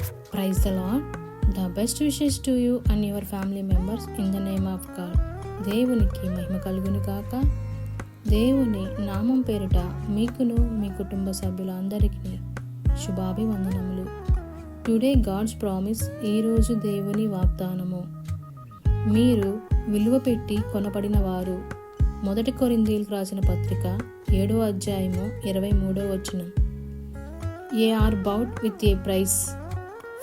Praise the Lord. The best wishes to you and your family members in the name of God. దేవునికి మహిమ కలుగును గాక. దేవుని నామం పేరిట మీకును మీ కుటుంబ సభ్యులందరికీ శుభాభివందనములు. Today God's promise. ఈరోజు దేవుని వాగ్దానము. మీరు విలువ పెట్టి కొనబడిన వారు. 1 కొరింథీయులకు రాసిన పత్రిక 7వ అధ్యాయము 23వ వచనం. Ye are bought with a price.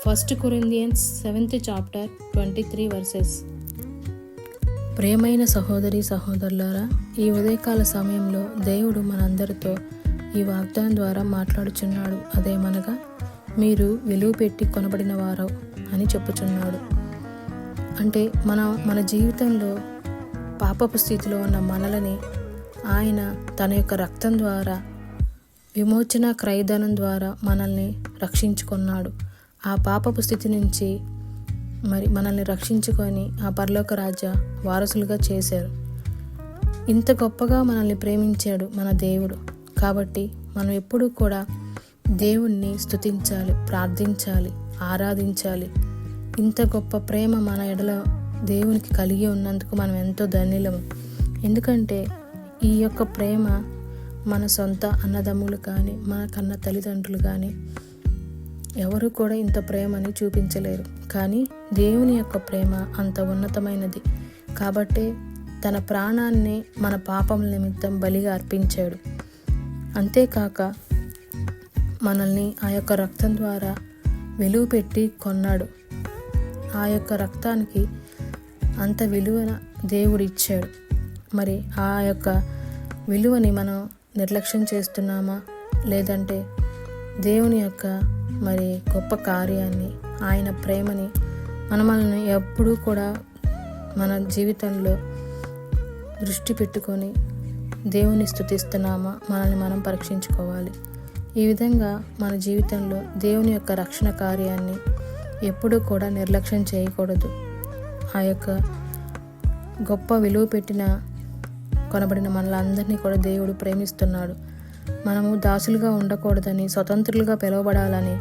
1 Corinthians 7th chapter 23 verses. ప్రియమైన సహోదరి సహోదరులారా, ఈ ఉదయకాల సమయంలో దేవుడు మనందరితో ఈ వాగ్దానం ద్వారా మాట్లాడుచున్నాడు. అదేమనగా, మీరు విలువ పెట్టి కొనబడిన వారు అని చెప్పుచున్నాడు. అంటే మన జీవితంలో పాపపు స్థితిలో ఉన్న మనలని ఆయన తన యొక్క రక్తం ద్వారా, విమోచన క్రయధనం ద్వారా మనల్ని రక్షించుకున్నాడు. ఆ పాపపు స్థితి నుంచి మనల్ని రక్షించుకొని ఆ పరలోక రాజ్య వారసులుగా చేశారు. ఇంత గొప్పగా మనల్ని ప్రేమించాడు మన దేవుడు. కాబట్టి మనం ఎప్పుడూ కూడా దేవుణ్ణి స్తుతించాలి, ప్రార్థించాలి, ఆరాధించాలి. ఇంత గొప్ప ప్రేమ మన ఎడల దేవునికి కలిగి ఉన్నందుకు మనం ఎంతో ధన్యులము. ఎందుకంటే ఈ యొక్క ప్రేమ మన సొంత అన్నదమ్ములు కానీ, మన కన్న తల్లిదండ్రులు కానీ ఎవరు కూడా ఇంత ప్రేమని చూపించలేరు. కానీ దేవుని యొక్క ప్రేమ అంత ఉన్నతమైనది. కాబట్టే తన ప్రాణాన్ని మన పాపముల నిమిత్తం బలిగా అర్పించాడు. అంతేకాక మనల్ని ఆ యొక్క రక్తం ద్వారా విలువ పెట్టి కొన్నాడు. ఆ యొక్క రక్తానికి అంత విలువన దేవుడు ఇచ్చాడు. మరి ఆ యొక్క విలువని మనం నిర్లక్ష్యం చేస్తున్నామా? లేదంటే దేవుని యొక్క గొప్ప కార్యాన్ని, ఆయన ప్రేమని మనల్ని ఎప్పుడూ కూడా మన జీవితంలో దృష్టి పెట్టుకొని దేవుని స్తుతిస్తున్నామా? మనల్ని మనం పరీక్షించుకోవాలి. ఈ విధంగా మన జీవితంలో దేవుని యొక్క రక్షణ కార్యాన్ని ఎప్పుడూ కూడా నిర్లక్ష్యం చేయకూడదు. ఆ యొక్క గొప్ప విలువ పెట్టిన కొనబడిన మనలందరినీ కూడా దేవుడు ప్రేమిస్తున్నాడు. మనము దాసులుగా ఉండకూడదని, స్వతంత్రులుగా పిలువబడాలని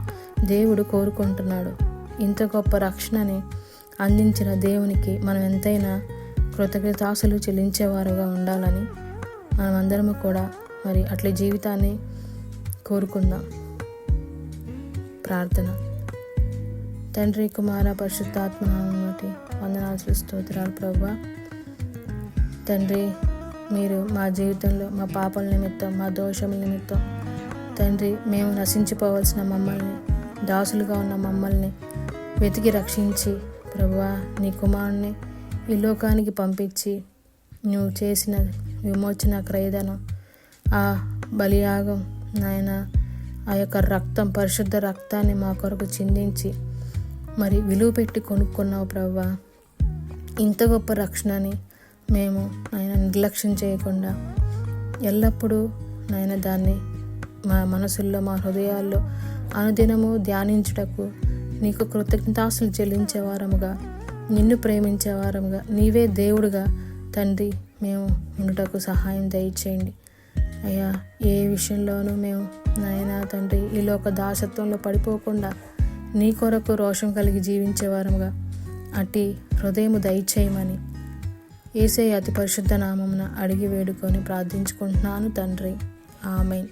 దేవుడు కోరుకుంటున్నాడు. ఇంత గొప్ప రక్షణని అందించిన దేవునికి మనం ఎంతైనా కృతజ్ఞతాస్తులు చెల్లించేవారుగా ఉండాలని మనమందరము కూడా అట్లా జీవితాన్ని కోరుకుందాం. ప్రార్థన. తండ్రి, కుమార, పరిశుద్ధాత్మ నామమున వందనాలు, స్తోత్రాలు ప్రభువా. తండ్రి, మీరు మా జీవితంలో మా పాపల నిమిత్తం, మా దోషముల నిమిత్తం తండ్రి, మేము నశించిపోవలసిన మమ్మల్ని, దాసులుగా ఉన్న మమ్మల్ని వెతికి రక్షించి ప్రభువా, నీ కుమారుని ఈ లోకానికి పంపించి నువ్వు చేసిన విమోచన క్రయధనం, ఆ బలియాగం నాయన, ఆ యొక్క రక్తం, పరిశుద్ధ రక్తాన్ని మా కొరకు చిందించి విలువ పెట్టి కొనుక్కున్నావు ప్రభువా. ఇంత గొప్ప రక్షణని మేము నాయన నిర్లక్ష్యం చేయకుండా ఎల్లప్పుడూ నాయన దాన్ని మా మనసుల్లో, మా హృదయాల్లో అనుదినము ధ్యానించుటకు, నీకు కృతజ్ఞతాస్తులు చెల్లించేవారముగా, నిన్ను ప్రేమించేవారముగా, నీవే దేవుడుగా తండ్రి మేము ఉండుటకు సహాయం దయచేయండి అయ్యా. ఏ విషయంలోనూ మేము నాయన తండ్రి ఈ లోక దాసత్వంలో పడిపోకుండా నీ కొరకు రోషం కలిగి జీవించేవారముగా అట్టి హృదయము దయచేయమని యేసయ్య అతి పరిశుద్ధ నామమున అడిగి వేడుకొని ప్రార్థించుకుంటున్నాను తండ్రి. ఆమేన్.